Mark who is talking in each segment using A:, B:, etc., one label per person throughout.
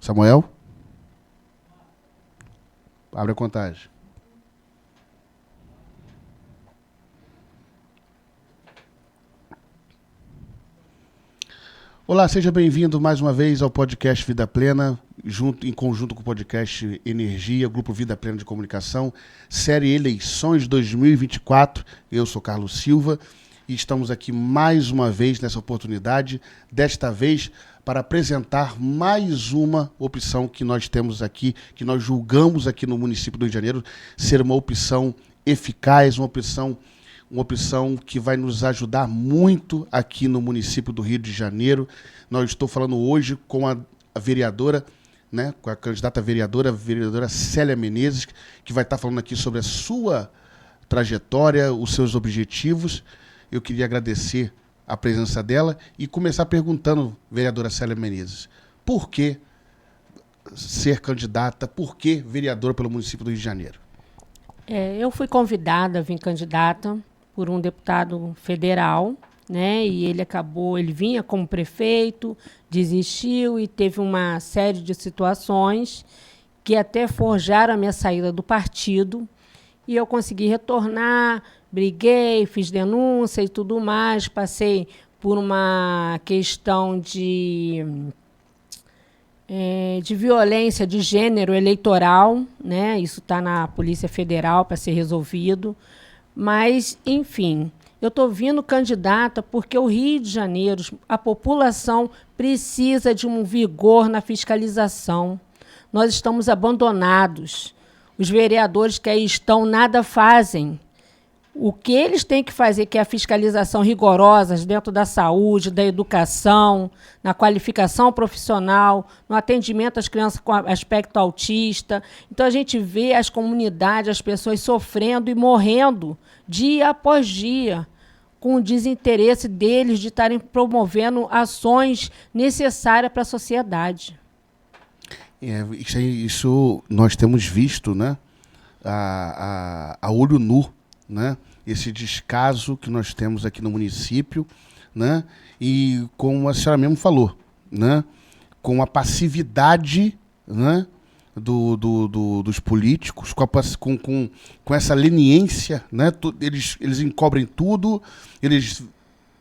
A: Samuel? Abre a contagem. Olá, seja bem-vindo mais uma vez ao podcast Vida Plena, em conjunto com o podcast Energia, Grupo Vida Plena de Comunicação, série Eleições 2024. Eu sou Carlos Silva e estamos aqui mais uma vez nessa oportunidade, desta vez para apresentar mais uma opção que nós temos aqui, que nós julgamos aqui no município do Rio de Janeiro ser uma opção eficaz, uma opção que vai nos ajudar muito aqui no município do Rio de Janeiro. Nós estou falando hoje com a vereadora, né, com a candidata vereadora, a vereadora Célia Menezes, que vai estar falando aqui sobre a sua trajetória, os seus objetivos. Eu queria agradecer a presença dela e começar perguntando, vereadora Célia Menezes, por que ser candidata, por que vereadora pelo município do Rio de Janeiro?
B: Eu fui convidada a vir candidata por um deputado federal, né? E ele vinha como prefeito, desistiu e teve uma série de situações que até forjaram a minha saída do partido. E eu consegui retornar, briguei, fiz denúncia e tudo mais, passei por uma questão de violência de gênero eleitoral, né? Isso está na Polícia Federal para ser resolvido. Mas, enfim, eu estou vindo candidata porque o Rio de Janeiro, a população precisa de um vigor na fiscalização. Nós estamos abandonados. Os vereadores que aí estão nada fazem. O que eles têm que fazer, que é a fiscalização rigorosa dentro da saúde, da educação, na qualificação profissional, no atendimento às crianças com aspecto autista. Então, a gente vê as comunidades, as pessoas sofrendo e morrendo dia após dia, com o desinteresse deles de estarem promovendo ações necessárias para a sociedade.
A: Isso nós temos visto, né, a olho nu, né, esse descaso que nós temos aqui no município, né, e como a senhora mesmo falou, né, com a passividade, né, dos políticos, com essa leniência, né, eles encobrem tudo, eles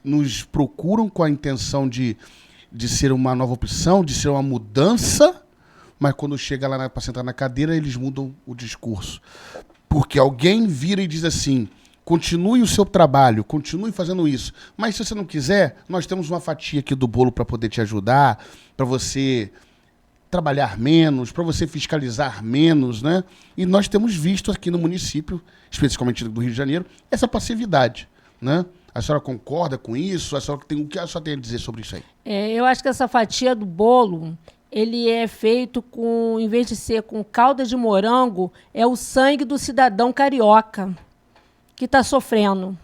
A: nos procuram com a intenção de ser uma nova opção, de ser uma mudança, mas quando chega lá para sentar na cadeira, eles mudam o discurso. Porque alguém vira e diz assim, continue o seu trabalho, continue fazendo isso, mas se você não quiser, nós temos uma fatia aqui do bolo para poder te ajudar, para você trabalhar menos, para você fiscalizar menos, né? E nós temos visto aqui no município, especificamente do Rio de Janeiro, essa passividade, né? A senhora concorda com isso? O que a senhora tem a dizer sobre isso aí?
B: Eu acho que essa fatia do bolo, ele é feito em vez de ser com calda de morango, é o sangue do cidadão carioca que está sofrendo,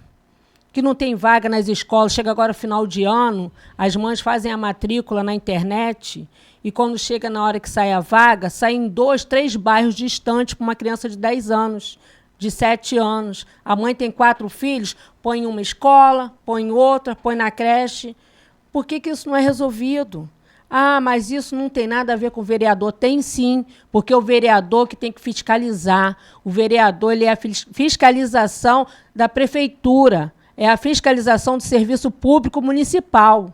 B: que não tem vaga nas escolas. Chega agora final de ano, as mães fazem a matrícula na internet e quando chega na hora que sai a vaga, saem 2, 3 bairros distantes para uma criança de 10 anos, de 7 anos. A mãe tem 4 filhos, põe em uma escola, põe em outra, põe na creche. Por que isso não é resolvido? Ah, mas isso não tem nada a ver com o vereador. Tem sim, porque o vereador que tem que fiscalizar. O vereador ele é a fiscalização da prefeitura, é a fiscalização do serviço público municipal.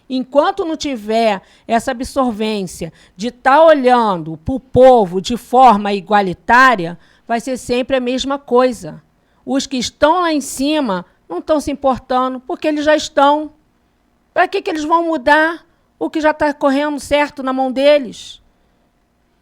B: Enquanto não tiver essa absorvência de estar olhando para o povo de forma igualitária, vai ser sempre a mesma coisa. Os que estão lá em cima não estão se importando, porque eles já estão. Para que eles vão mudar o que já está correndo certo na mão deles?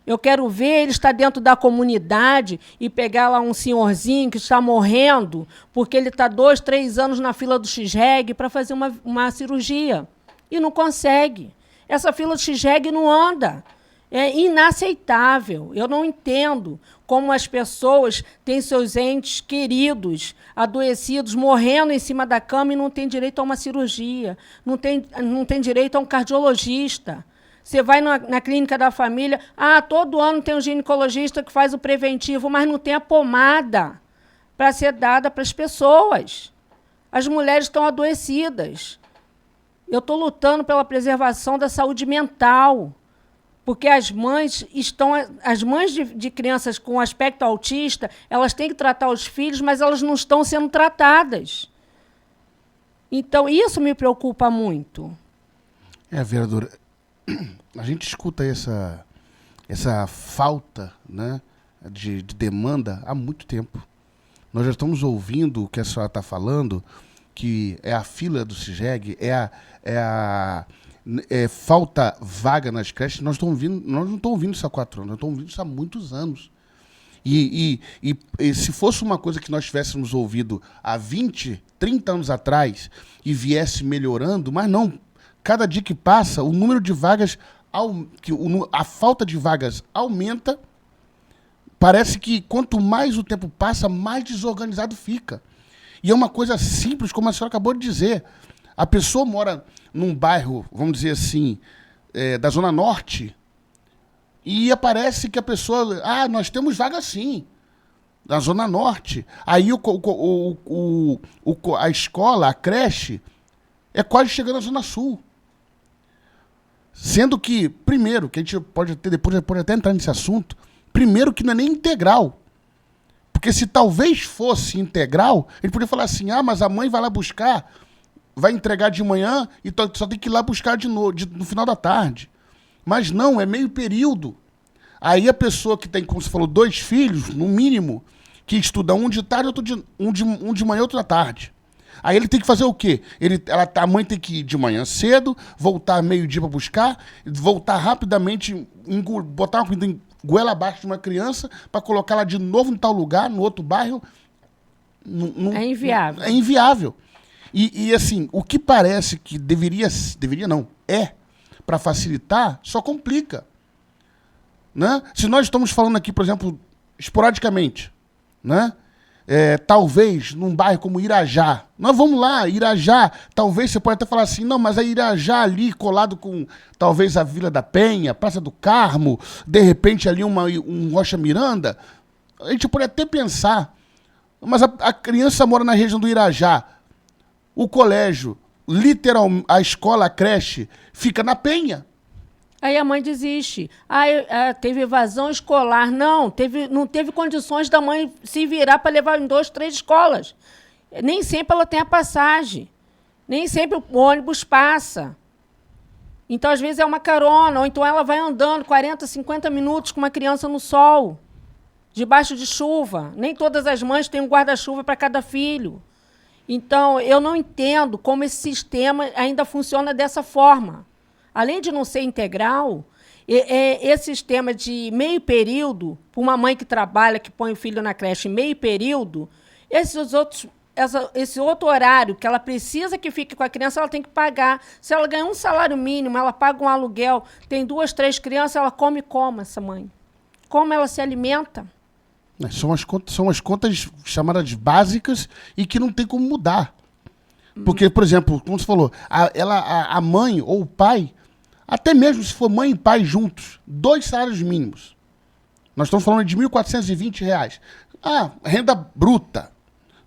B: Eu quero ver ele estar dentro da comunidade e pegar lá um senhorzinho que está morrendo porque ele está 2, 3 anos na fila do X-Reg para fazer uma cirurgia. E não consegue. Essa fila do X-Reg não anda. É inaceitável. Eu não entendo como as pessoas têm seus entes queridos, adoecidos, morrendo em cima da cama e não têm direito a uma cirurgia, não tem direito a um cardiologista. Você vai na clínica da família, todo ano tem um ginecologista que faz o preventivo, mas não tem a pomada para ser dada para as pessoas. As mulheres estão adoecidas. Eu estou lutando pela preservação da saúde mental, Porque as mães de crianças com aspecto autista, elas têm que tratar os filhos, mas elas não estão sendo tratadas. Então, isso me preocupa muito.
A: Vereadora, a gente escuta essa falta, né, de demanda há muito tempo. Nós já estamos ouvindo o que a senhora está falando, que é a fila do CIGEG, falta vaga nas creches. Nós não estamos ouvindo isso há 4 anos, nós estamos ouvindo isso há muitos anos. E se fosse uma coisa que nós tivéssemos ouvido há 20, 30 anos atrás e viesse melhorando, mas não. Cada dia que passa, o número de vagas, a falta de vagas aumenta. Parece que quanto mais o tempo passa, mais desorganizado fica. E é uma coisa simples, como a senhora acabou de dizer. A pessoa mora num bairro, vamos dizer assim, da Zona Norte, e aparece que a pessoa... nós temos vaga sim, na Zona Norte. Aí a escola, a creche, é quase chegando na Zona Sul. Sendo que, primeiro, que a gente depois pode até entrar nesse assunto, primeiro que não é nem integral. Porque se talvez fosse integral, ele poderia falar assim, mas a mãe vai lá buscar, vai entregar de manhã e só tem que ir lá buscar no final da tarde. Mas não, é meio período. Aí a pessoa que tem, como você falou, 2 filhos, no mínimo, que estuda um de tarde, um de manhã e outro da tarde. Aí ele tem que fazer o quê? A mãe tem que ir de manhã cedo, voltar meio-dia para buscar, voltar rapidamente, botar uma comida goela abaixo de uma criança para colocá-la de novo em tal lugar, no outro bairro.
B: É inviável.
A: É inviável. E assim, o que parece que deveria não, para facilitar, só complica. Né? Se nós estamos falando aqui, por exemplo, esporadicamente, né? Talvez num bairro como Irajá, nós vamos lá, Irajá, talvez você pode até falar assim, não, mas é Irajá ali, colado com talvez a Vila da Penha, Praça do Carmo, de repente ali um Rocha Miranda, a gente pode até pensar, mas a criança mora na região do Irajá, o colégio, literalmente, a escola, a creche, fica na Penha.
B: Aí a mãe desiste. Teve evasão escolar. Não teve condições da mãe se virar para levar em 2, 3 escolas. Nem sempre ela tem a passagem. Nem sempre o ônibus passa. Então, às vezes, é uma carona. Ou então ela vai andando 40, 50 minutos com uma criança no sol, debaixo de chuva. Nem todas as mães têm um guarda-chuva para cada filho. Então, eu não entendo como esse sistema ainda funciona dessa forma. Além de não ser integral, esse sistema de meio período, para uma mãe que trabalha, que põe o filho na creche em meio período, esse outro horário que ela precisa que fique com a criança, ela tem que pagar. Se ela ganha um salário mínimo, ela paga um aluguel, tem 2, 3 crianças, ela come como, essa mãe? Como ela se alimenta?
A: São as contas chamadas básicas e que não tem como mudar. Porque, por exemplo, como você falou, a mãe ou o pai, até mesmo se for mãe e pai juntos, 2 salários mínimos. Nós estamos falando de R$ 1.420. Renda bruta,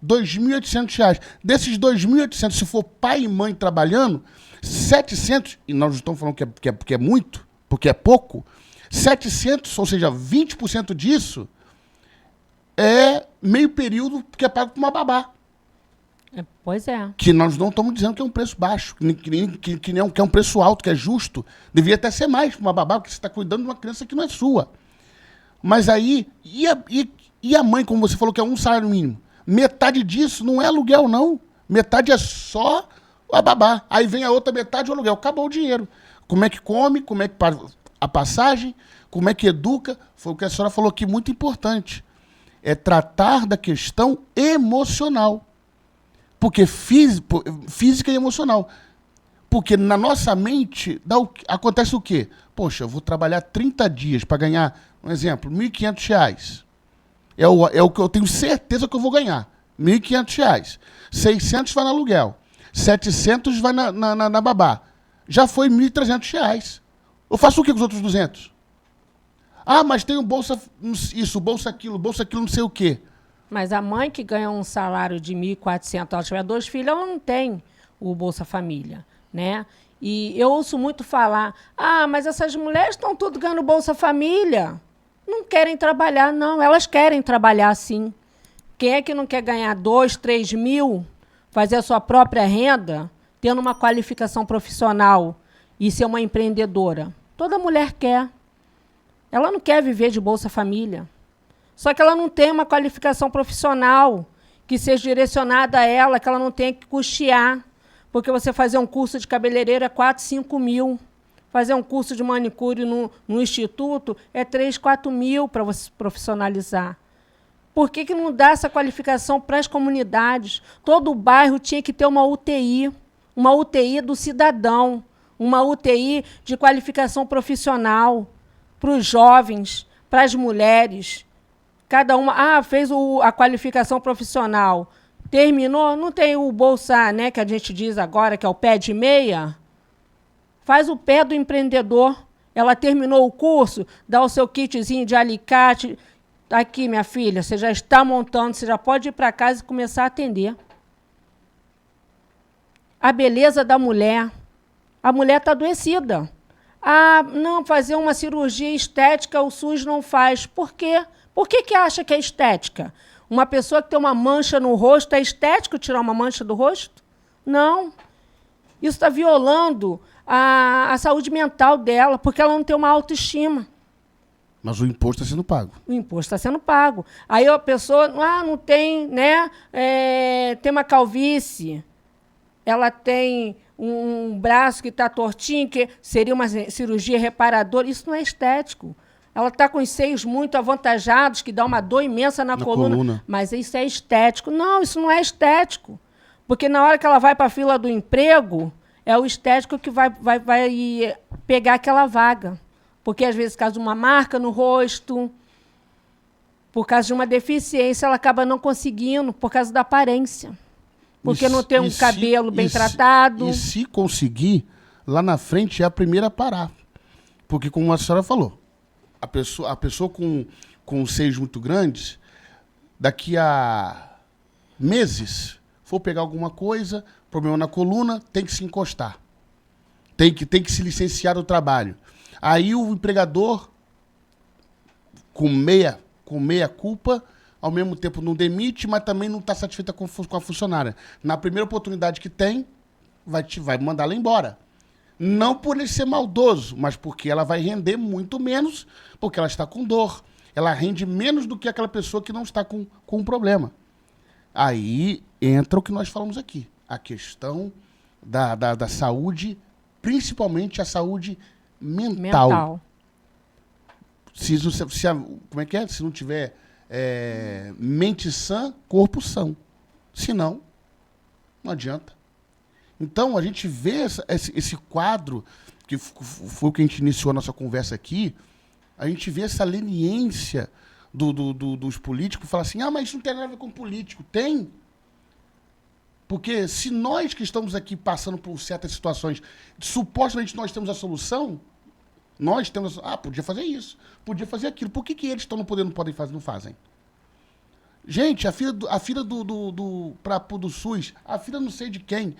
A: R$ 2.800. Desses 2.800, se for pai e mãe trabalhando, 700, e nós estamos falando que é muito, porque é pouco, 700, ou seja, 20% disso, é meio período que é pago por uma babá.
B: Pois é.
A: Que nós não estamos dizendo que é um preço baixo, que é um preço alto, que é justo. Deveria até ser mais para uma babá, porque você está cuidando de uma criança que não é sua. Mas aí, e a mãe, como você falou, que é um salário mínimo? Metade disso não é aluguel, não. Metade é só a babá. Aí vem a outra metade do aluguel. Acabou o dinheiro. Como é que come, como é que paga a passagem, como é que educa. Foi o que a senhora falou aqui, muito importante. É tratar da questão emocional. Porque física e emocional. Porque na nossa mente acontece o quê? Poxa, eu vou trabalhar 30 dias para ganhar, um exemplo, R$ 1.500. É o que eu tenho certeza que eu vou ganhar. R$ 1.500. 600 vai no aluguel. 700 vai na babá. Já foi R$ 1.300. Eu faço o que com os outros 200? Mas tem o bolsa isso, bolsa aquilo, não sei o quê.
B: Mas a mãe que ganha um salário de 1.400, ela tiver 2 filhos, ela não tem o Bolsa Família, né? E eu ouço muito falar, mas essas mulheres estão tudo ganhando Bolsa Família. Não querem trabalhar, não. Elas querem trabalhar, sim. Quem é que não quer ganhar 2, 3 mil, fazer a sua própria renda, tendo uma qualificação profissional e ser uma empreendedora? Toda mulher quer. Ela não quer viver de Bolsa Família. Só que ela não tem uma qualificação profissional que seja direcionada a ela, que ela não tenha que custear. Porque você fazer um curso de cabeleireiro é 4, 5 mil. Fazer um curso de manicure no instituto é 3, 4 mil para você se profissionalizar. Por que não dá essa qualificação para as comunidades? Todo bairro tinha que ter uma UTI do cidadão, uma UTI de qualificação profissional para os jovens, para as mulheres. Cada uma fez a qualificação profissional. Terminou, não tem o Bolsa, né, que a gente diz agora, que é o pé de meia? Faz o pé do empreendedor. Ela terminou o curso, dá o seu kitzinho de alicate. Aqui, minha filha, você já está montando, você já pode ir para casa e começar a atender. A beleza da mulher. A mulher está adoecida. Não, fazer uma cirurgia estética o SUS não faz. Por quê? Por que acha que é estética? Uma pessoa que tem uma mancha no rosto, é estético tirar uma mancha do rosto? Não. Isso está violando a saúde mental dela, porque ela não tem uma autoestima.
A: Mas o imposto está sendo pago.
B: O imposto está sendo pago. Aí a pessoa, não tem, né? Tem uma calvície, ela tem um braço que está tortinho, que seria uma cirurgia reparadora. Isso não é estético. Ela está com os seios muito avantajados, que dá uma dor imensa na coluna. Mas isso é estético. Não, isso não é estético. Porque na hora que ela vai para a fila do emprego, é o estético que vai pegar aquela vaga. Porque, às vezes, por causa de uma marca no rosto, por causa de uma deficiência, ela acaba não conseguindo, por causa da aparência. Porque não tem um cabelo bem tratado.
A: E se conseguir, lá na frente é a primeira a parar. Porque, como a senhora falou, a pessoa com seios muito grandes, daqui a meses, for pegar alguma coisa, problema na coluna, tem que se encostar. Tem que se licenciar do trabalho. Aí o empregador, com meia culpa, ao mesmo tempo não demite, mas também não está satisfeita com a funcionária. Na primeira oportunidade que tem, vai mandar ela embora. Não por ele ser maldoso, mas porque ela vai render muito menos, porque ela está com dor. Ela rende menos do que aquela pessoa que não está com um problema. Aí entra o que nós falamos aqui, a questão da saúde, principalmente a saúde mental. Como é que é? Se não tiver mente sã, corpo são. Se não adianta. Então, a gente vê esse quadro, que foi o que a gente iniciou a nossa conversa aqui, a gente vê essa leniência dos políticos, falar assim, mas isso não tem nada a ver com político. Tem. Porque se nós que estamos aqui passando por certas situações, supostamente nós temos a solução, nós temos, podia fazer isso, podia fazer aquilo. Por que eles estão no poder não fazem? Gente, a fila do SUS, a fila não sei de quem,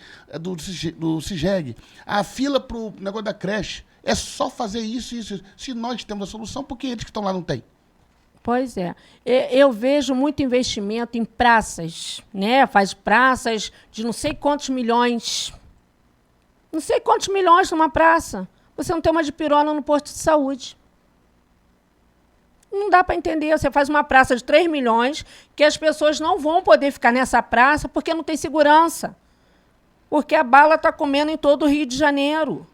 A: do CIGEG, a fila pro negócio da creche, é só fazer isso. Se nós temos a solução, por que eles que estão lá não têm?
B: Pois é. Eu vejo muito investimento em praças, né? Faz praças de não sei quantos milhões. Não sei quantos milhões numa praça. Você não tem uma dipirona no posto de saúde. Não dá para entender. Você faz uma praça de 3 milhões que as pessoas não vão poder ficar nessa praça porque não tem segurança. Porque a bala está comendo em todo o Rio de Janeiro.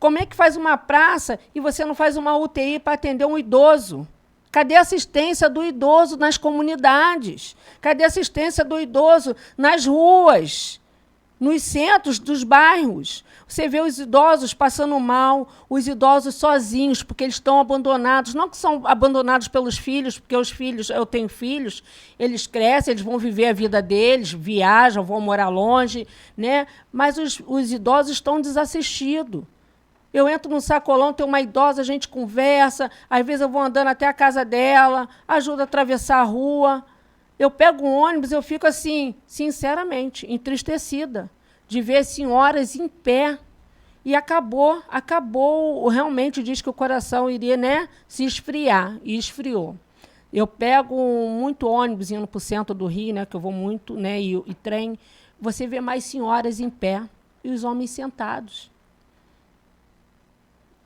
B: Como é que faz uma praça e você não faz uma UTI para atender um idoso? Cadê a assistência do idoso nas comunidades? Cadê a assistência do idoso nas ruas, nos centros dos bairros? Você vê os idosos passando mal, os idosos sozinhos, porque eles estão abandonados. Não que são abandonados pelos filhos, porque os filhos, eu tenho filhos, eles crescem, eles vão viver a vida deles, viajam, vão morar longe, né? Mas os idosos estão desassistidos. Eu entro num sacolão, tem uma idosa, a gente conversa, às vezes eu vou andando até a casa dela, ajuda a atravessar a rua. Eu pego um ônibus, eu fico assim, sinceramente, entristecida, de ver senhoras em pé. E acabou, realmente diz que o coração iria, né, se esfriar, e esfriou. Eu pego muito ônibus indo para o centro do Rio, né, que eu vou muito, né, e trem. Você vê mais senhoras em pé e os homens sentados.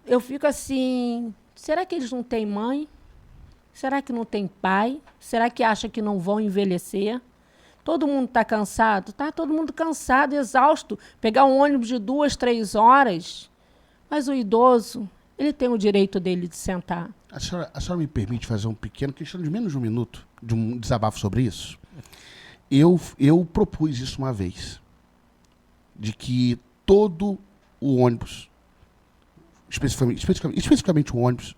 B: Eu fico assim, será que eles não têm mãe? Será que não tem pai? Será que acha que não vão envelhecer? Todo mundo está cansado? Está todo mundo cansado, exausto. Pegar um ônibus de 2, 3 horas. Mas o idoso, ele tem o direito dele de sentar.
A: A senhora me permite fazer um pequeno, questão de menos de um minuto, de um desabafo sobre isso? Eu propus isso uma vez, de que todo o ônibus, especificamente o ônibus,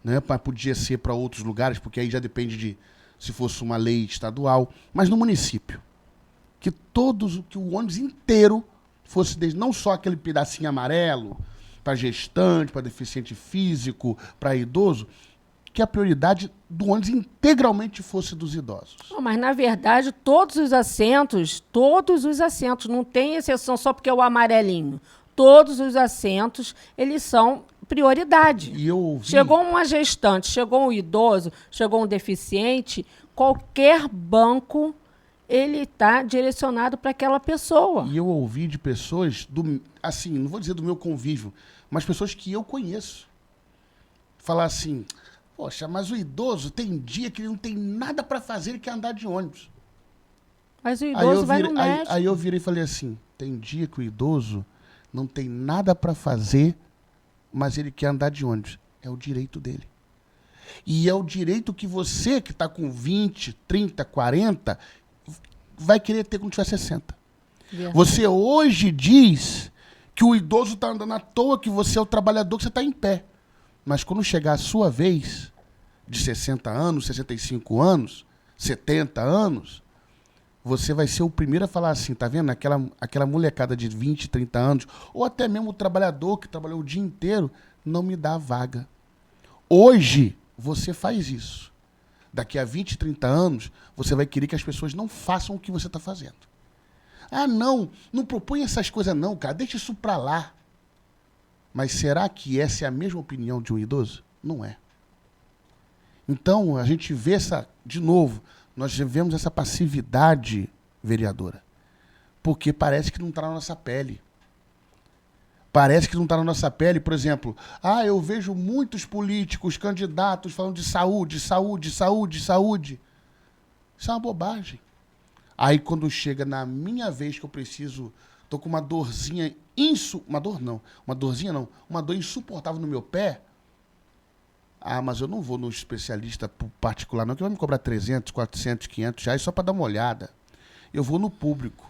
A: né, podia ser para outros lugares, porque aí já depende de se fosse uma lei estadual, mas no município, que o ônibus inteiro fosse, não só aquele pedacinho amarelo, para gestante, para deficiente físico, para idoso, que a prioridade do ônibus integralmente fosse dos idosos.
B: Não, mas, na verdade, todos os assentos, não tem exceção só porque é o amarelinho. Todos os assentos, eles são prioridade.
A: E eu ouvi...
B: Chegou uma gestante, chegou um idoso, chegou um deficiente, qualquer banco, ele está direcionado para aquela pessoa.
A: E eu ouvi de pessoas, assim, não vou dizer do meu convívio, mas pessoas que eu conheço, falar assim, poxa, mas o idoso tem dia que ele não tem nada para fazer, ele quer andar de ônibus.
B: Mas o idoso vai no médico.
A: Aí eu virei e falei assim, tem dia que o idoso não tem nada para fazer, mas ele quer andar de ônibus. É o direito dele. E é o direito que você, que está com 20, 30, 40, vai querer ter quando tiver 60.
B: Verdade.
A: Você hoje diz que o idoso está andando à toa, que você é o trabalhador, que você está em pé. Mas quando chegar a sua vez, de 60 anos, 65 anos, 70 anos, você vai ser o primeiro a falar assim, tá vendo? Aquela molecada de 20, 30 anos, ou até mesmo o trabalhador que trabalhou o dia inteiro, não me dá vaga. Hoje, você faz isso. Daqui a 20, 30 anos, você vai querer que as pessoas não façam o que você está fazendo. Ah, não propõe essas coisas não, cara, deixa isso para lá. Mas será que essa é a mesma opinião de um idoso? Não é. Então, a gente vê de novo, nós vemos essa passividade, vereadora, porque parece que não está na nossa pele. Parece que não está na nossa pele, por exemplo, eu vejo muitos políticos, candidatos falando de saúde, saúde, saúde, saúde. Isso é uma bobagem. Aí quando chega na minha vez que eu preciso, tô com uma dorzinha, uma dor insuportável no meu pé, mas eu não vou no especialista particular não, que vai me cobrar 300, 400, 500 reais só para dar uma olhada. Eu vou no público.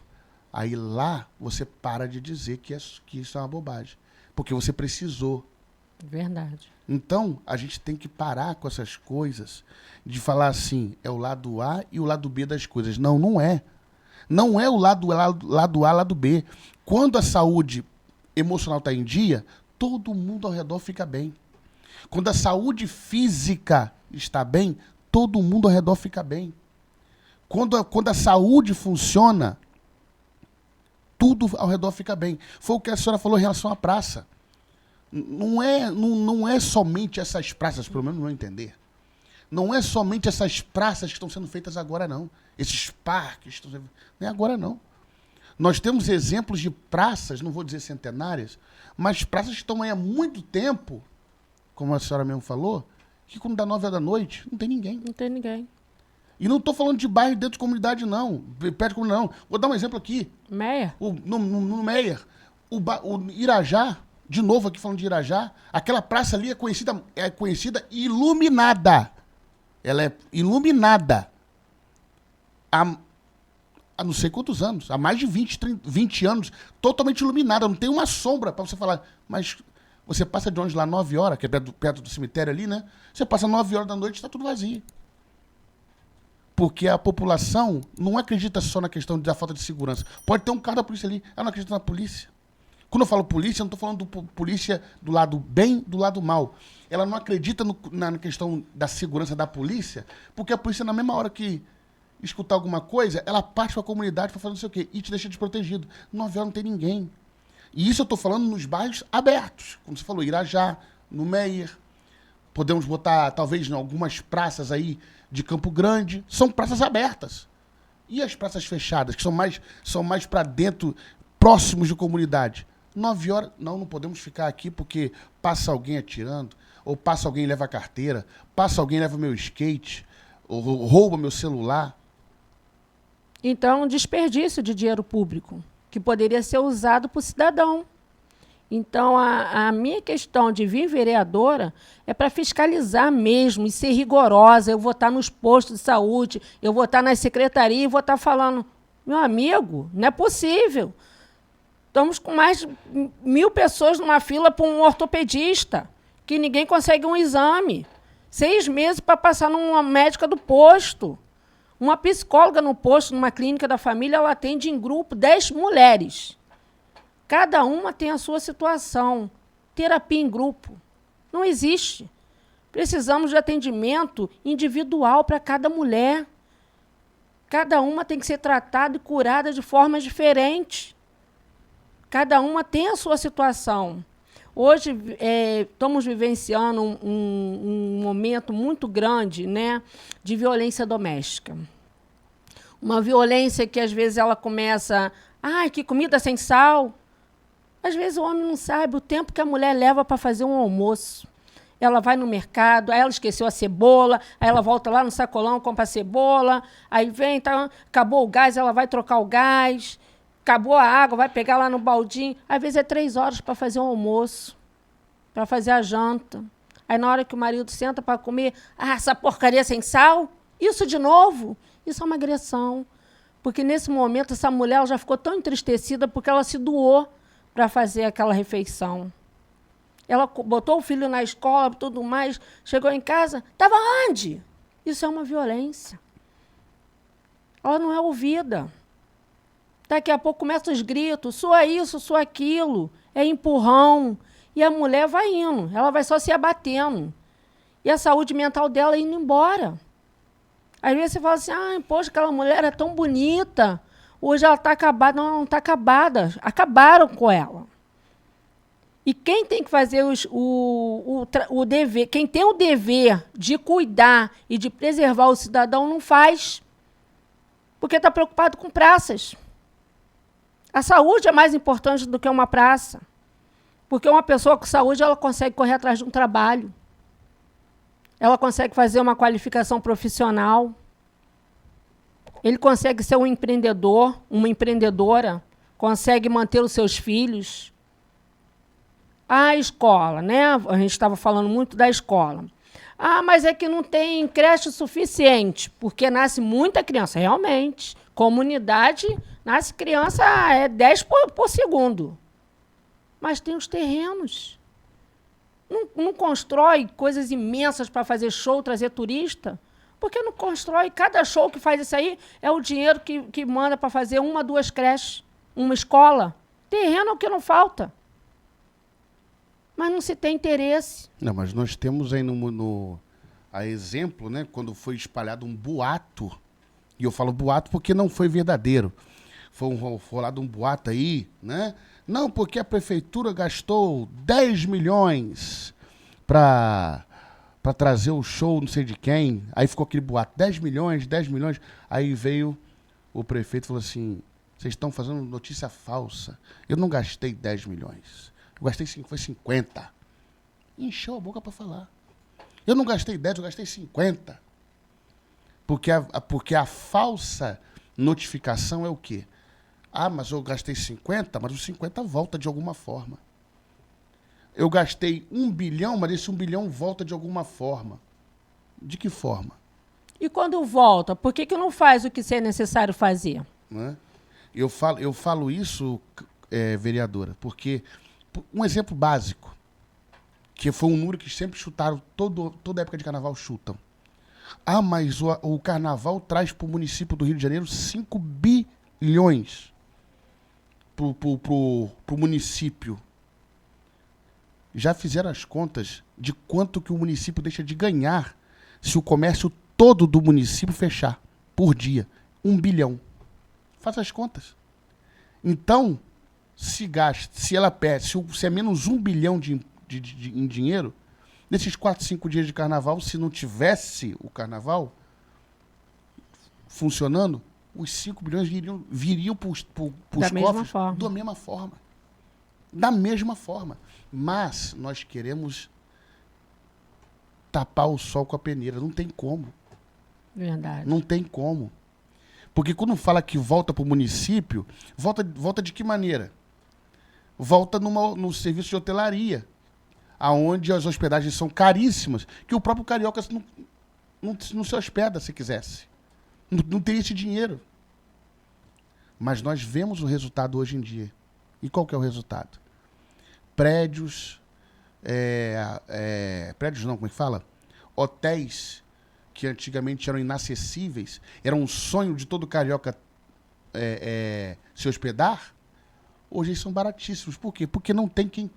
A: Aí lá você para de dizer que isso é uma bobagem. Porque você precisou.
B: Verdade.
A: Então, a gente tem que parar com essas coisas de falar assim, é o lado A e o lado B das coisas. Não, não é. Não é o lado A, lado B. Quando a saúde emocional está em dia, todo mundo ao redor fica bem. Quando a saúde física está bem, todo mundo ao redor fica bem. Quando a saúde funciona, tudo ao redor fica bem. Foi o que a senhora falou em relação à praça. Não é somente essas praças, pelo menos no meu entender. Não é somente essas praças que estão sendo feitas agora, não. Esses parques estão sendo... Não é agora, não. Nós temos exemplos de praças, não vou dizer centenárias, mas praças que estão aí há muito tempo, como a senhora mesmo falou, que quando dá 9 horas da noite, não tem ninguém.
B: Não tem ninguém.
A: E não estou falando de bairro dentro de comunidade, não. Perto de comunidade, não. Vou dar um exemplo aqui.
B: Meia?
A: No Meier. O Irajá, de novo aqui falando de Irajá, aquela praça ali é conhecida iluminada. Ela é iluminada há não sei quantos anos, há mais de 20 anos, totalmente iluminada, não tem uma sombra para você falar, mas você passa de ônibus lá 9 horas, que é perto do cemitério ali, né? Você passa 9 horas da noite e está tudo vazio. Porque a população não acredita só na questão da falta de segurança. Pode ter um carro da polícia ali, ela não acredita na polícia. Quando eu falo polícia, eu não estou falando polícia do lado bem, do lado mal. Ela não acredita na questão da segurança da polícia, porque a polícia, na mesma hora que escutar alguma coisa, ela parte para a comunidade para fazer não sei o quê e te deixa desprotegido. 9 horas não tem ninguém. E isso eu estou falando nos bairros abertos, como você falou, Irajá, no Meier. Podemos botar, talvez, em algumas praças aí de Campo Grande. São praças abertas. E as praças fechadas, que são mais para dentro, próximos de comunidade. 9 horas, não podemos ficar aqui porque passa alguém atirando, ou passa alguém e leva a carteira, passa alguém e leva meu skate, ou rouba meu celular.
B: Então, um desperdício de dinheiro público, que poderia ser usado para o cidadão. Então, a minha questão de vir vereadora é para fiscalizar mesmo e ser rigorosa. Eu vou estar nos postos de saúde, eu vou estar nas secretarias e vou estar falando, meu amigo, não é possível. Estamos com mais de 1.000 pessoas numa fila para um ortopedista, que ninguém consegue um exame. 6 meses para passar numa médica do posto. Uma psicóloga no posto, numa clínica da família, ela atende em grupo 10 mulheres. Cada uma tem a sua situação. Terapia em grupo. Não existe. Precisamos de atendimento individual para cada mulher. Cada uma tem que ser tratada e curada de formas diferentes. Cada uma tem a sua situação. Hoje, estamos vivenciando um momento muito grande, né, de violência doméstica. Uma violência que, às vezes, ela começa... Ai, que comida sem sal! Às vezes, o homem não sabe o tempo que a mulher leva para fazer um almoço. Ela vai no mercado, aí ela esqueceu a cebola, aí ela volta lá no sacolão, compra a cebola, aí vem, tá, acabou o gás, ela vai trocar o gás, acabou a água, vai pegar lá no baldinho. Às vezes é 3 horas para fazer um almoço, para fazer a janta. Aí na hora que o marido senta para comer, essa porcaria sem sal, isso de novo, isso é uma agressão. Porque nesse momento essa mulher ela já ficou tão entristecida porque ela se doou para fazer aquela refeição. Ela botou o filho na escola, tudo mais, chegou em casa, estava onde? Isso é uma violência. Ela não é ouvida. Daqui a pouco começam os gritos, sua isso, sua aquilo, é empurrão. E a mulher vai indo, ela vai só se abatendo. E a saúde mental dela indo embora. Às vezes você fala assim, poxa, aquela mulher é tão bonita, hoje ela está acabada. Não, ela não está acabada, acabaram com ela. E quem tem que fazer o dever, quem tem o dever de cuidar e de preservar o cidadão, não faz. Porque está preocupado com praças. A saúde é mais importante do que uma praça. Porque uma pessoa com saúde, ela consegue correr atrás de um trabalho. Ela consegue fazer uma qualificação profissional. Ele consegue ser um empreendedor, uma empreendedora, consegue manter os seus filhos. A escola, né? A gente estava falando muito da escola. Mas é que não tem creche suficiente, porque nasce muita criança. Realmente, comunidade, nasce criança 10 por segundo. Mas tem os terrenos. Não constrói coisas imensas para fazer show, trazer turista. Porque não constrói. Cada show que faz isso aí é o dinheiro que manda para fazer 1, 2 creches, uma escola. Terreno é o que não falta. Mas não se tem interesse.
A: Não, mas nós temos aí a exemplo, né, quando foi espalhado um boato, e eu falo boato porque não foi verdadeiro. Foi rolado um boato aí, né? Não, porque a prefeitura gastou 10 milhões para trazer o show não sei de quem. Aí ficou aquele boato, 10 milhões, 10 milhões. Aí veio o prefeito e falou assim, vocês estão fazendo notícia falsa. Eu não gastei 10 milhões. Eu gastei foi 50. Encheu a boca para falar. Eu não gastei 10, eu gastei 50. Porque a falsa notificação é o quê? Mas eu gastei 50, mas os 50 volta de alguma forma. Eu gastei 1 bilhão, mas esse 1 bilhão volta de alguma forma. De que forma?
B: E quando volta, por que não faz o que é necessário fazer?
A: Né? Eu falo isso, vereadora, porque um exemplo básico, que foi um número que sempre chutaram, toda época de carnaval chutam. Mas o carnaval traz para o município do Rio de Janeiro 5 bilhões pro município. Já fizeram as contas de quanto que o município deixa de ganhar se o comércio todo do município fechar. por dia. 1 bilhão. Faça as contas. Então, se ela perde, se é menos 1 bilhão em dinheiro, nesses 4, 5 dias de carnaval, se não tivesse o carnaval funcionando, os 5 bilhões viriam para os cofres da mesma forma. Da mesma forma. Mas nós queremos tapar o sol com a peneira. Não tem como.
B: Verdade.
A: Não tem como. Porque quando fala que volta para o município, volta de que maneira? Volta no serviço de hotelaria, aonde as hospedagens são caríssimas, que o próprio carioca não se hospeda se quisesse. Não teria esse dinheiro. Mas nós vemos o resultado hoje em dia. E qual que é o resultado? Prédios, prédios não, como é que fala? Hotéis que antigamente eram inacessíveis, era um sonho de todo carioca se hospedar, hoje eles são baratíssimos. Por quê? Porque não tem quem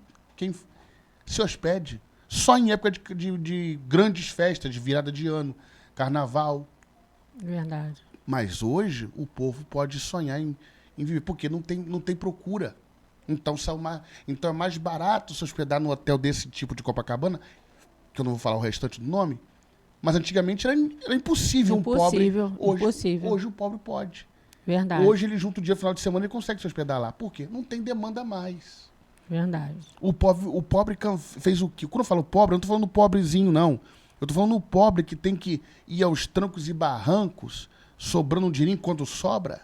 A: se hospede. Só em época de grandes festas, de virada de ano, carnaval.
B: Verdade.
A: Mas hoje o povo pode sonhar em viver, porque não tem procura. Então é mais barato se hospedar num hotel desse tipo de Copacabana, que eu não vou falar o restante do nome, mas antigamente era impossível um pobre. Hoje o pobre pode.
B: Verdade.
A: Hoje ele junta o dia final de semana e consegue se hospedar lá. Por quê? Não tem demanda mais.
B: Verdade.
A: O pobre fez o quê? Quando eu falo pobre, eu não estou falando pobrezinho, não. Eu estou falando do pobre que tem que ir aos trancos e barrancos, sobrando um dinheiro enquanto sobra.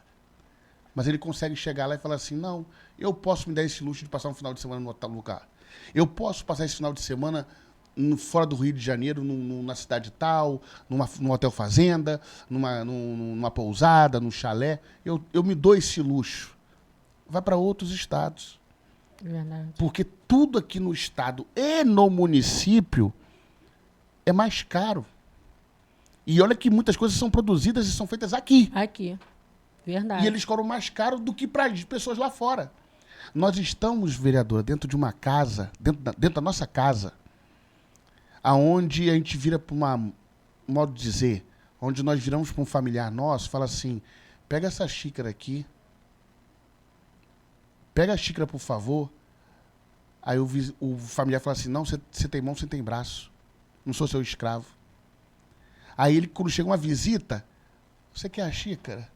A: Mas ele consegue chegar lá e falar assim, não, eu posso me dar esse luxo de passar um final de semana no outro lugar. Eu posso passar esse final de semana fora do Rio de Janeiro, na cidade tal, num hotel fazenda, numa pousada, num chalé. Eu me dou esse luxo. Vai para outros estados.
B: Verdade.
A: Porque tudo aqui no estado e no município é mais caro. E olha que muitas coisas são produzidas e são feitas aqui.
B: Aqui. Verdade.
A: E eles cobram mais caro do que para as pessoas lá fora. Nós estamos, vereadora, dentro de uma casa, dentro da nossa casa, aonde a gente vira para modo de dizer, onde nós viramos para um familiar nosso, fala assim, pega essa xícara aqui, pega a xícara, por favor. Aí o familiar fala assim, não, você tem mão, você tem braço. Não sou seu escravo. Aí ele, quando chega uma visita, você quer a xícara?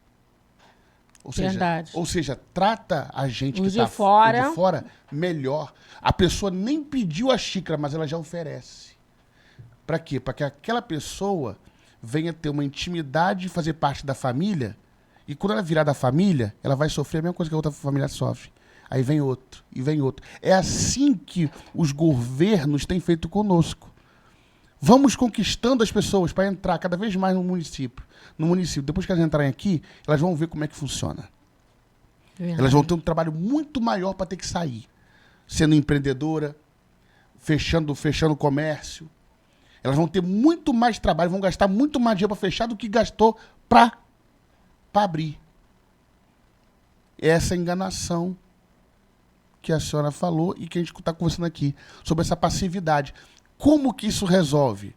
B: Verdade.
A: Ou seja, trata a gente
B: os
A: que está
B: de fora
A: melhor. A pessoa nem pediu a xícara, mas ela já oferece. Para quê? Para que aquela pessoa venha ter uma intimidade e fazer parte da família. E quando ela virar da família, ela vai sofrer a mesma coisa que a outra família sofre. Aí vem outro, e vem outro. É assim que os governos têm feito conosco. Vamos conquistando as pessoas para entrar cada vez mais no município. Depois que elas entrarem aqui, elas vão ver como é que funciona.
B: Verdade.
A: Elas vão ter um trabalho muito maior para ter que sair. Sendo empreendedora, fechando o comércio. Elas vão ter muito mais trabalho, vão gastar muito mais dinheiro para fechar do que gastou para abrir. Essa enganação que a senhora falou e que a gente está conversando aqui, sobre essa passividade. Como que isso resolve?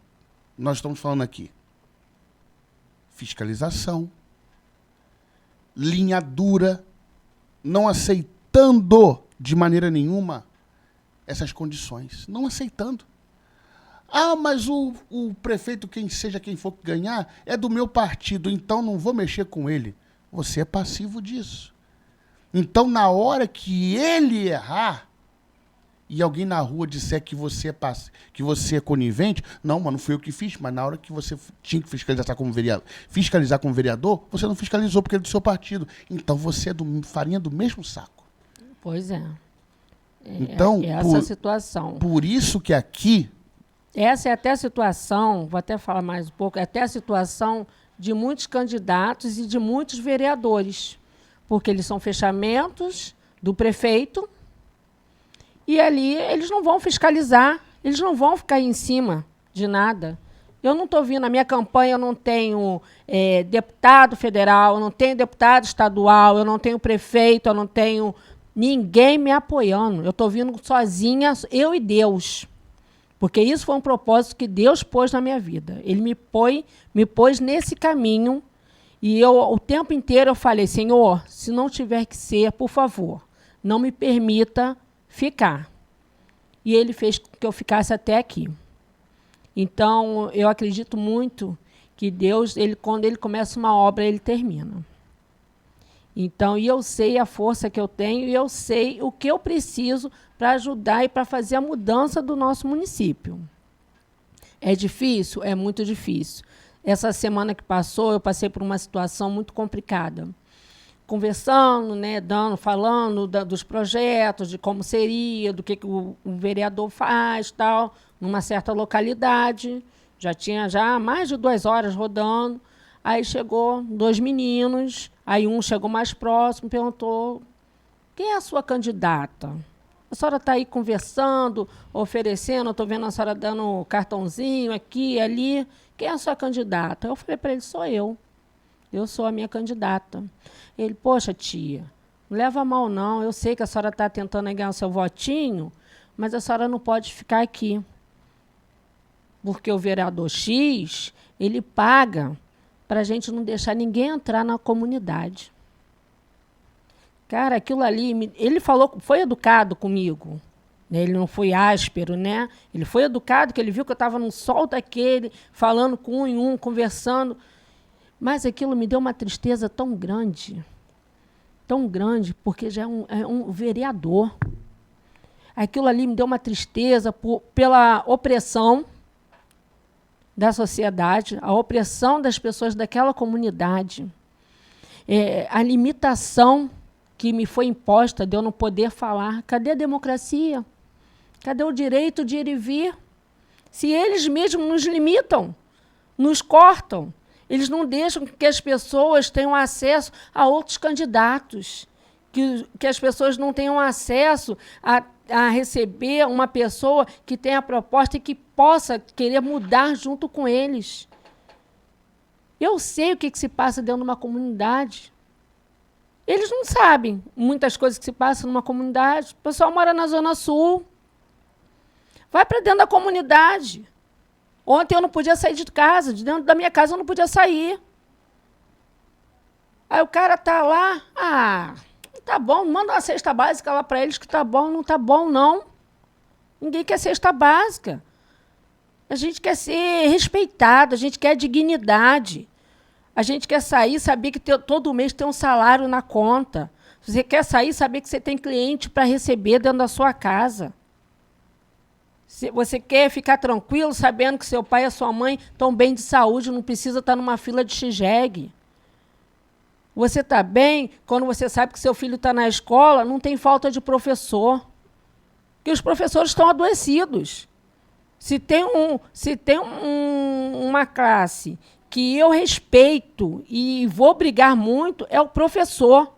A: Nós estamos falando aqui. Fiscalização, linha dura, não aceitando de maneira nenhuma essas condições. Não aceitando. Ah, mas o prefeito, quem for que ganhar, é do meu partido, então não vou mexer com ele. Você é passivo disso. Então, na hora que ele errar, e alguém na rua disser que você é conivente, não, mas não fui eu que fiz, mas na hora que você tinha que fiscalizar como vereador, você não fiscalizou porque é do seu partido. Então você é farinha do mesmo saco.
B: Pois é.
A: Então,
B: essa situação.
A: Por isso que aqui...
B: Essa é até a situação, vou até falar mais um pouco, é até a situação de muitos candidatos e de muitos vereadores, porque eles são fechamentos do prefeito. E ali eles não vão fiscalizar, eles não vão ficar em cima de nada. Eu não estou vindo, na minha campanha eu não tenho deputado federal, eu não tenho deputado estadual, eu não tenho prefeito, eu não tenho ninguém me apoiando. Eu estou vindo sozinha, eu e Deus. Porque isso foi um propósito que Deus pôs na minha vida. Ele me pôs nesse caminho E eu, o tempo inteiro, eu falei, Senhor, se não tiver que ser, por favor, não me permita ficar. E ele fez com que eu ficasse até aqui. Então, eu acredito muito que Deus, quando ele começa uma obra, ele termina. Então, e eu sei a força que eu tenho, e eu sei o que eu preciso para ajudar e para fazer a mudança do nosso município. É difícil? É muito difícil. Essa semana que passou, eu passei por uma situação muito complicada. Conversando, né, falando dos projetos, de como seria, do que o vereador faz, tal, numa certa localidade. Já tinha mais de 2 horas rodando. Aí chegou 2 meninos, aí um chegou mais próximo, perguntou, quem é a sua candidata? A senhora está aí conversando, oferecendo, eu estou vendo a senhora dando cartãozinho aqui e ali. Quem é a sua candidata? Eu falei para ele, sou eu. Eu sou a minha candidata. Ele, poxa, tia, não leva mal não, eu sei que a senhora está tentando ganhar o seu votinho, mas a senhora não pode ficar aqui. Porque o vereador X, ele paga para a gente não deixar ninguém entrar na comunidade. Cara, aquilo ali, ele falou, foi educado comigo. Ele não foi áspero, né? Ele foi educado, que ele viu que eu estava num sol daquele, falando com um em um, conversando. Mas aquilo me deu uma tristeza tão grande, porque já é um vereador. Aquilo ali me deu uma tristeza pela opressão da sociedade, a opressão das pessoas daquela comunidade, a limitação que me foi imposta de eu não poder falar. Cadê a democracia? Cadê o direito de ir e vir? Se eles mesmos nos limitam, nos cortam, eles não deixam que as pessoas tenham acesso a outros candidatos, que as pessoas não tenham acesso a receber uma pessoa que tenha proposta e que possa querer mudar junto com eles. Eu sei o que se passa dentro de uma comunidade. Eles não sabem muitas coisas que se passam numa comunidade. O pessoal mora na Zona Sul. Vai para dentro da comunidade. Ontem eu não podia sair de casa, de dentro da minha casa eu não podia sair. Aí o cara está lá, tá bom, manda uma cesta básica lá para eles que tá bom, não tá bom, não. Ninguém quer cesta básica. A gente quer ser respeitado, a gente quer dignidade. A gente quer sair, saber que todo mês tem um salário na conta. Você quer sair, saber que você tem cliente para receber dentro da sua casa. Você quer ficar tranquilo, sabendo que seu pai e a sua mãe estão bem de saúde, não precisa estar numa fila de X-Reg. Você está bem quando você sabe que seu filho está na escola, não tem falta de professor. Porque os professores estão adoecidos. Se tem uma classe que eu respeito e vou brigar muito, é o professor.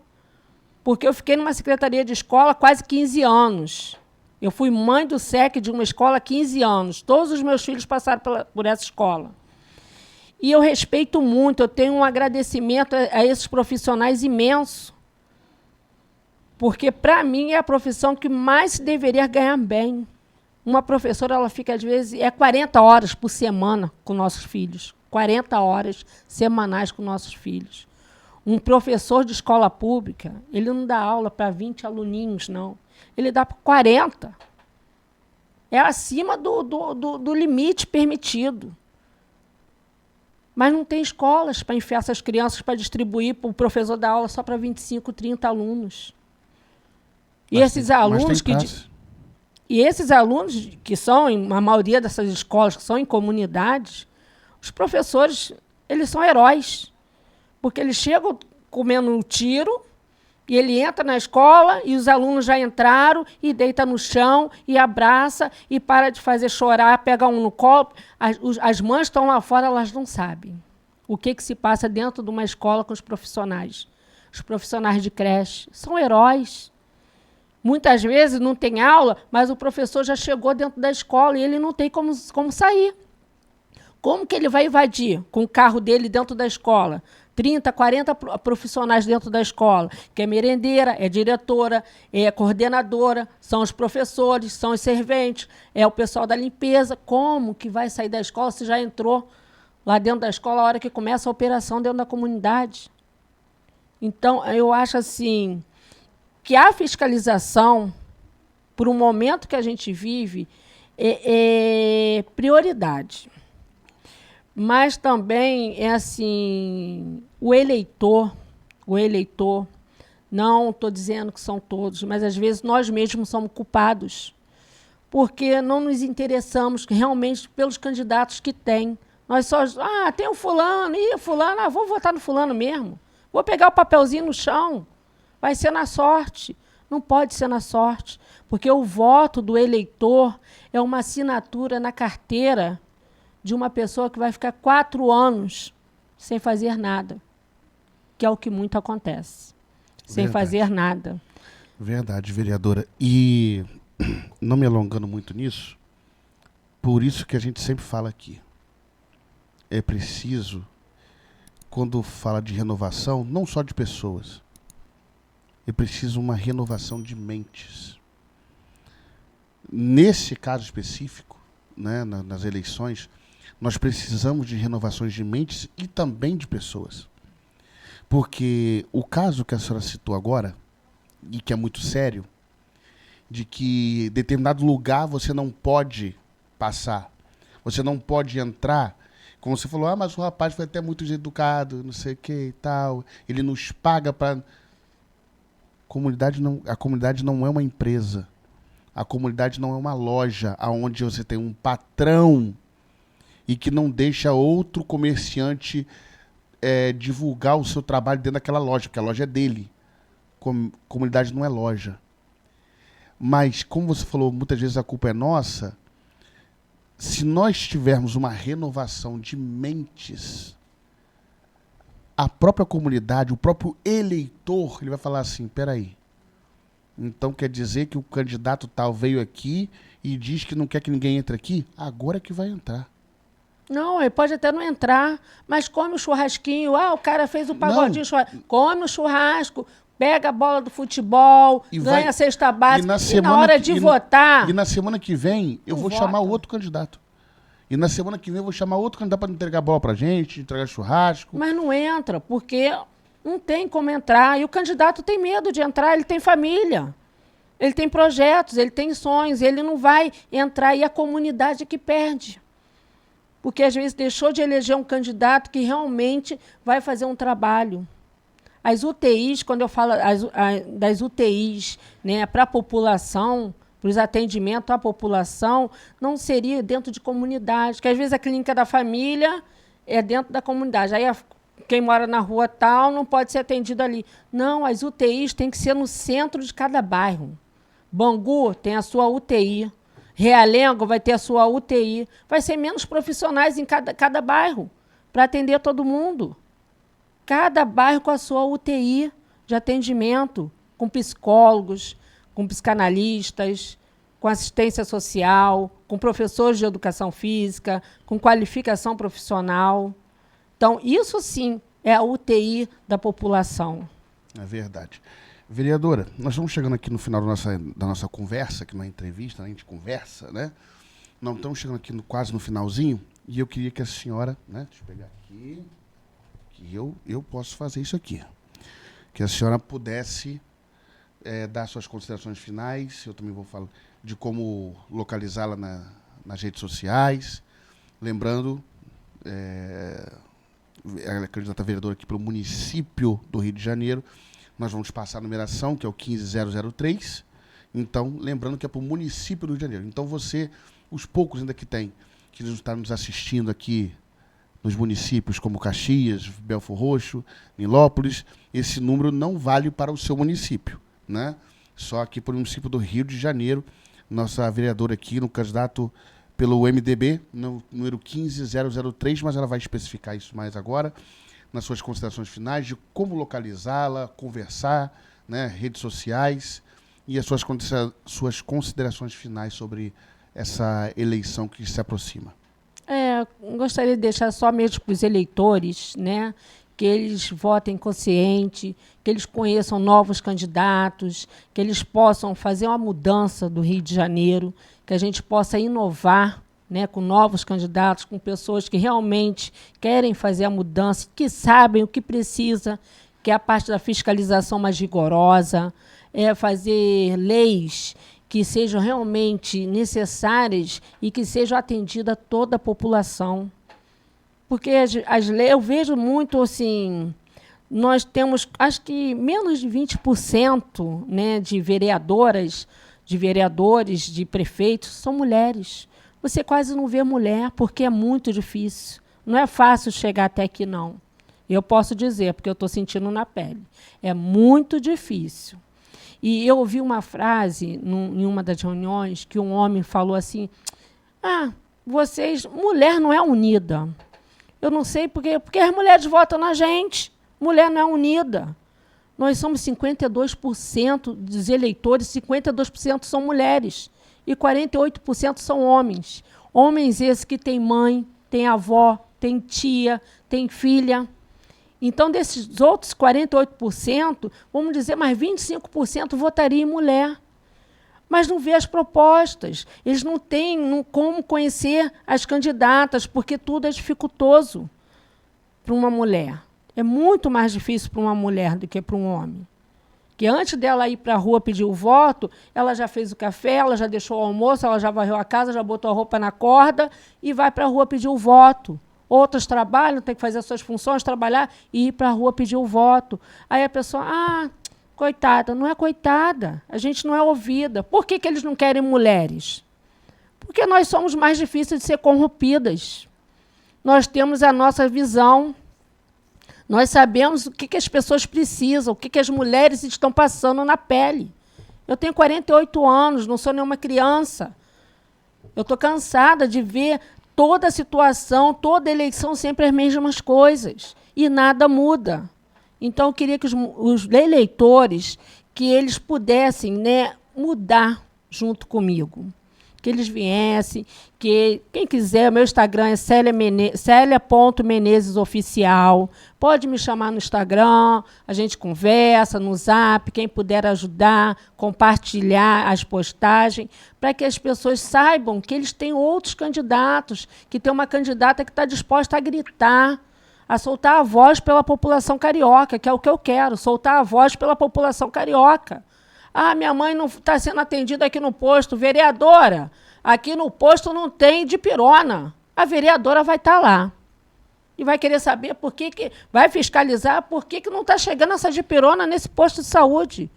B: Porque eu fiquei numa secretaria de escola há quase 15 anos. Eu fui mãe do SEC de uma escola há 15 anos. Todos os meus filhos passaram por essa escola. E eu respeito muito, eu tenho um agradecimento a esses profissionais imenso. Porque, para mim, é a profissão que mais deveria ganhar bem. Uma professora, ela fica, às vezes, 40 horas por semana com nossos filhos. 40 horas semanais com nossos filhos. Um professor de escola pública, ele não dá aula para 20 aluninhos, não. Ele dá para 40. É acima do limite permitido. Mas não tem escolas para enfiar essas crianças para distribuir para o professor dar aula só para 25, 30 alunos. E esses alunos que são, a maioria dessas escolas que são em comunidades, os professores, eles são heróis. Porque eles chegam comendo um tiro, e ele entra na escola, e os alunos já entraram, e deita no chão, e abraça, e para de fazer chorar, pega um no colo. As mães estão lá fora, elas não sabem o que se passa dentro de uma escola com os profissionais. Os profissionais de creche são heróis. Muitas vezes não tem aula, mas o professor já chegou dentro da escola e ele não tem como sair. Como que ele vai invadir com o carro dele dentro da escola? 30, 40 profissionais dentro da escola, que é merendeira, é diretora, é coordenadora, são os professores, são os serventes, é o pessoal da limpeza. Como que vai sair da escola se já entrou lá dentro da escola, a hora que começa a operação dentro da comunidade. Então, eu acho assim que a fiscalização, por um momento que a gente vive, é prioridade. Mas também é assim, o eleitor, não estou dizendo que são todos, mas às vezes nós mesmos somos culpados, porque não nos interessamos realmente pelos candidatos que tem. Nós só, tem o fulano, vou votar no fulano mesmo. Vou pegar o papelzinho no chão, vai ser na sorte. Não pode ser na sorte, porque o voto do eleitor é uma assinatura na carteira de uma pessoa que vai ficar 4 anos sem fazer nada, que é o que muito acontece, sem fazer nada.
A: Verdade, vereadora. E, não me alongando muito nisso, por isso que a gente sempre fala aqui, é preciso, quando fala de renovação, não só de pessoas, é preciso uma renovação de mentes. Nesse caso específico, né, nas eleições, nós precisamos de renovações de mentes e também de pessoas. Porque o caso que a senhora citou agora, e que é muito sério, de que em determinado lugar você não pode passar, você não pode entrar, como você falou, mas o rapaz foi até muito educado, não sei o que e tal, ele nos paga para... A comunidade não é uma empresa, a comunidade não é uma loja onde você tem um patrão e que não deixa outro comerciante divulgar o seu trabalho dentro daquela loja, porque a loja é dele. Comunidade não é loja. Mas, como você falou, muitas vezes a culpa é nossa. Se nós tivermos uma renovação de mentes, a própria comunidade, o próprio eleitor, ele vai falar assim, peraí, então quer dizer que o candidato tal veio aqui e diz que não quer que ninguém entre aqui? Agora é que vai entrar.
B: Não, ele pode até não entrar, mas come o churrasquinho. O cara fez o pagodinho, come o churrasco, pega a bola do futebol, ganha a cesta básica. E na hora de votar...
A: E na semana que vem, eu vou chamar outro candidato. E na semana que vem eu vou chamar outro candidato para entregar a bola pra gente, entregar churrasco.
B: Mas não entra, porque não tem como entrar. E o candidato tem medo de entrar, ele tem família. Ele tem projetos, ele tem sonhos, ele não vai entrar. E a comunidade que perde. Porque às vezes deixou de eleger um candidato que realmente vai fazer um trabalho. As UTIs, quando eu falo das UTIs, né, para a população, para os atendimentos à população, não seria dentro de comunidade, porque às vezes a clínica da família é dentro da comunidade. Aí quem mora na rua tal não pode ser atendido ali. Não, as UTIs têm que ser no centro de cada bairro. Bangu tem a sua UTI, Realengo vai ter a sua UTI. Vai ser menos profissionais em cada bairro para atender todo mundo. Cada bairro com a sua UTI de atendimento, com psicólogos, com psicanalistas, com assistência social, com professores de educação física, com qualificação profissional. Então, isso sim é a UTI da população.
A: É verdade. Vereadora, nós estamos chegando aqui no final da nossa conversa, aqui na entrevista, a gente conversa, né? Nós estamos chegando aqui quase no finalzinho, e eu queria que a senhora, né? Deixa eu pegar aqui, que eu posso fazer isso aqui. Que a senhora pudesse dar suas considerações finais, eu também vou falar de como localizá-la nas redes sociais. Lembrando, ela é candidata a vereadora aqui pelo município do Rio de Janeiro. Nós vamos passar a numeração, que é o 15003. Então, lembrando que é para o município do Rio de Janeiro. Então, os poucos ainda que estão nos assistindo aqui nos municípios como Caxias, Belfor Roxo, Nilópolis, esse número não vale para o seu município, né? Só aqui para o município do Rio de Janeiro, nossa vereadora aqui, no candidato pelo MDB, no número 15003, mas ela vai especificar isso mais agora, nas suas considerações finais, de como localizá-la, conversar, né, redes sociais, e as suas considerações finais sobre essa eleição que se aproxima.
B: Gostaria de deixar só mesmo para os eleitores, né, que eles votem consciente, que eles conheçam novos candidatos, que eles possam fazer uma mudança do Rio de Janeiro, que a gente possa inovar né, com novos candidatos, com pessoas que realmente querem fazer a mudança, que sabem o que precisa, que é a parte da fiscalização mais rigorosa, fazer leis que sejam realmente necessárias e que sejam atendidas a toda a população. Porque as leis, eu vejo muito assim, nós temos, acho que menos de 20%, né, de vereadoras, de vereadores, de prefeitos, são mulheres. Você quase não vê mulher, porque é muito difícil. Não é fácil chegar até aqui, não. Eu posso dizer, porque eu estou sentindo na pele. É muito difícil. E eu ouvi uma frase em uma das reuniões que um homem falou assim: mulher não é unida. Eu não sei porque as mulheres votam na gente. Mulher não é unida. Nós somos 52% dos eleitores, 52% são mulheres e 48% são homens. Homens esses que têm mãe, têm avó, têm tia, têm filha. Então, desses outros 48%, vamos dizer, mais 25% votaria em mulher. Mas não vê as propostas. Eles não têm como conhecer as candidatas, porque tudo é dificultoso para uma mulher. É muito mais difícil para uma mulher do que para um homem. Que antes dela ir para a rua pedir o voto, ela já fez o café, ela já deixou o almoço, ela já varreu a casa, já botou a roupa na corda e vai para a rua pedir o voto. Outros trabalham, tem que fazer as suas funções, trabalhar e ir para a rua pedir o voto. Aí a pessoa, coitada. Não é coitada, a gente não é ouvida. Por que eles não querem mulheres? Porque nós somos mais difíceis de ser corrompidas. Nós temos a nossa visão. Nós sabemos o que as pessoas precisam, o que as mulheres estão passando na pele. Eu tenho 48 anos, não sou nenhuma criança. Eu estou cansada de ver toda a situação, toda eleição, sempre as mesmas coisas. E nada muda. Então, eu queria que os eleitores, que eles pudessem, né, mudar junto comigo. Que eles viessem, que quem quiser, meu Instagram é celia.menezesoficial. Pode me chamar no Instagram, a gente conversa, no Zap, quem puder ajudar, compartilhar as postagens, para que as pessoas saibam que eles têm outros candidatos, que tem uma candidata que está disposta a gritar, a soltar a voz pela população carioca, que é o que eu quero, soltar a voz pela população carioca. Minha mãe não está sendo atendida aqui no posto. Vereadora, aqui no posto não tem dipirona. A vereadora vai estar lá. E vai querer saber por que vai fiscalizar por que não está chegando essa dipirona nesse posto de saúde.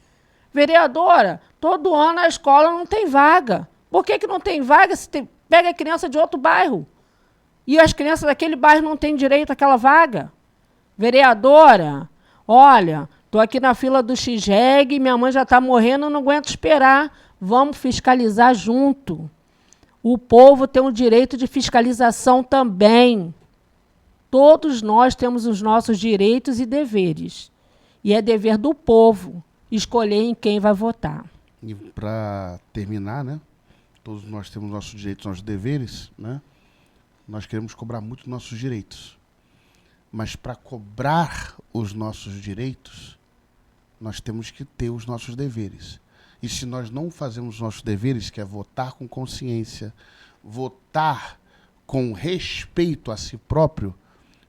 B: Vereadora, todo ano a escola não tem vaga. Por que não tem vaga se pega a criança de outro bairro? E as crianças daquele bairro não têm direito àquela vaga? Vereadora, olha, estou aqui na fila do XREG, minha mãe já está morrendo, não aguento esperar. Vamos fiscalizar junto. O povo tem o direito de fiscalização também. Todos nós temos os nossos direitos e deveres. E é dever do povo escolher em quem vai votar.
A: E para terminar, né? Todos nós temos nossos direitos, nossos deveres, né? Nós queremos cobrar muito nossos direitos. Mas para cobrar os nossos direitos, nós temos que ter os nossos deveres. E se nós não fazemos os nossos deveres, que é votar com consciência, votar com respeito a si próprio,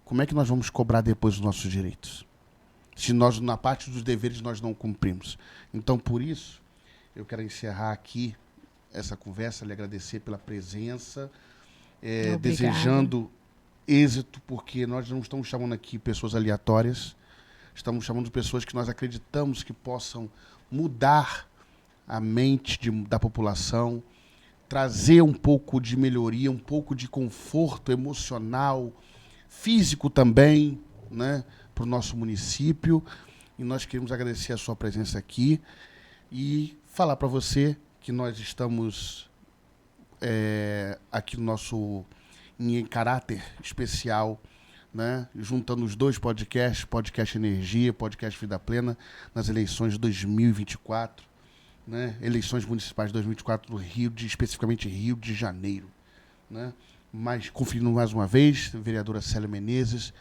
A: como é que nós vamos cobrar depois os nossos direitos? Se nós, na parte dos deveres, nós não cumprimos. Então, por isso, eu quero encerrar aqui essa conversa, lhe agradecer pela presença, desejando êxito, porque nós não estamos chamando aqui pessoas aleatórias, estamos chamando pessoas que nós acreditamos que possam mudar a mente da população, trazer um pouco de melhoria, um pouco de conforto emocional, físico também, né, para o nosso município. E nós queremos agradecer a sua presença aqui e falar para você que nós estamos aqui no nosso em caráter especial, né, juntando os dois podcasts, Podcast Energia, Podcast Vida Plena, nas eleições de 2024, né, eleições municipais de 2024 do especificamente Rio de Janeiro, né, mas conferindo mais uma vez, vereadora Célia Menezes,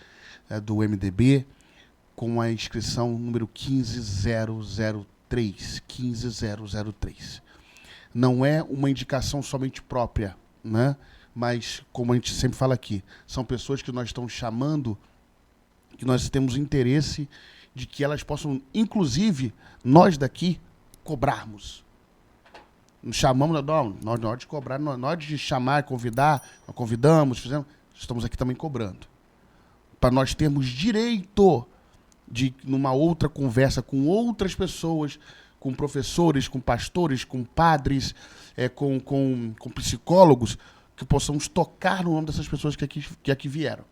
A: do MDB, com a inscrição número 15003. Não é uma indicação somente própria, né? mas, como a gente sempre fala aqui, são pessoas que nós estamos chamando, que nós temos interesse de que elas possam, inclusive, nós daqui, cobrarmos. Nos chamamos, não, nós de cobrar, nós de chamar, convidar, nós convidamos, fizemos, estamos aqui também cobrando. Para nós termos direito de, numa outra conversa com outras pessoas, com professores, com pastores, com padres, com psicólogos, que possamos tocar no nome dessas pessoas que aqui vieram.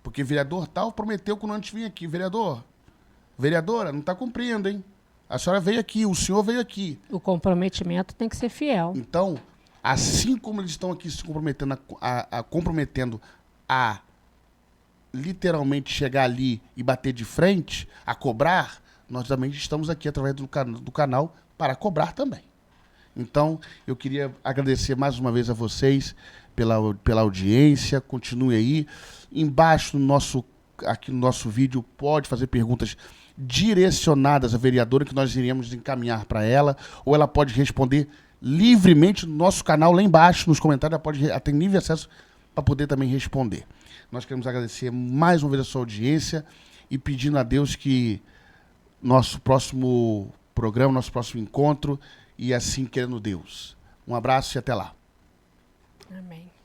A: Porque vereador tal prometeu quando antes vinha aqui. Vereadora, não está cumprindo, hein? A senhora veio aqui, o senhor veio aqui.
B: O comprometimento tem que ser fiel.
A: Então, assim como eles estão aqui se comprometendo a literalmente chegar ali e bater de frente, a cobrar, nós também estamos aqui através do canal para cobrar também. Então, eu queria agradecer mais uma vez a vocês pela audiência. Continue aí. Embaixo aqui no nosso vídeo pode fazer perguntas direcionadas à vereadora que nós iremos encaminhar para ela, ou ela pode responder livremente no nosso canal lá embaixo, nos comentários, ela pode ter livre acesso para poder também responder. Nós queremos agradecer mais uma vez a sua audiência e pedindo a Deus que nosso próximo programa, nosso próximo encontro, e assim querendo Deus. Um abraço e até lá.
B: Amém.